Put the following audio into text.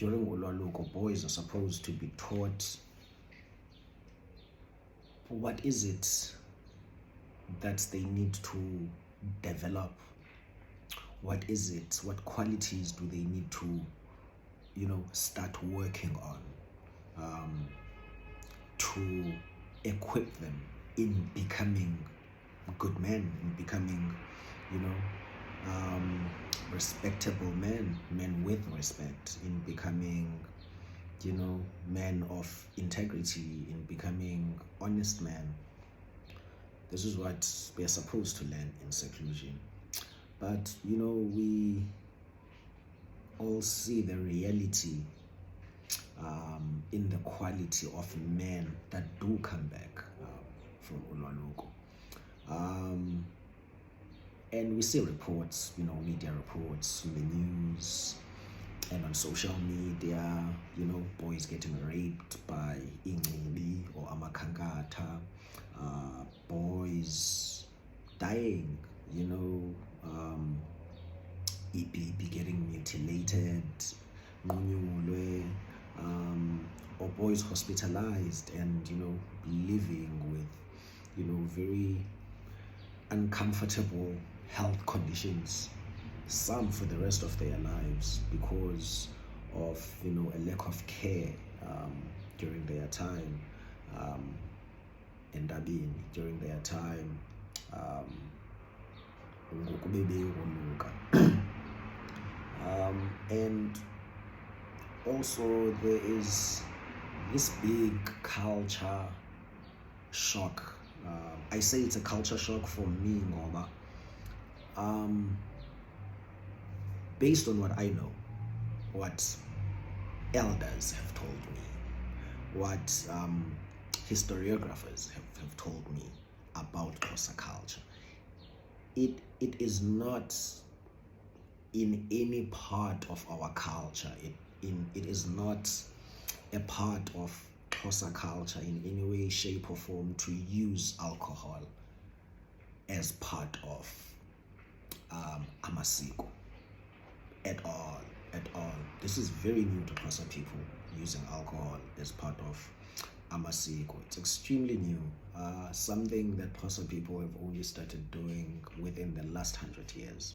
during ulwaluko, boys are supposed to be taught what is it that they need to develop. What is it? What qualities do they need to, start working on, to equip them in becoming good men, in becoming, you know, respectable men with respect, in becoming, men of integrity, in becoming honest men. This is what we are supposed to learn in seclusion. But, we all see the reality in the quality of men that do come back from ulwaluko. And we see reports, media reports in the news and on social media, boys getting raped by ingcibi or amakhankatha, boys dying, EBB getting mutilated, or boys hospitalized and, living with, very uncomfortable health conditions, some for the rest of their lives because of, a lack of care during their time during their time and also there is this big culture shock. I say it's a culture shock for me, ngoba based on what I know, what elders have told me, what historiographers have told me about Xhosa culture, it is not in any part of our culture. It is not a part of Xhosa culture in any way, shape or form to use alcohol as part of amasiko at all. This is very new to Xhosa people, using alcohol as part of amasiko. It's extremely new, something that Xhosa people have only started doing within the last 100 years.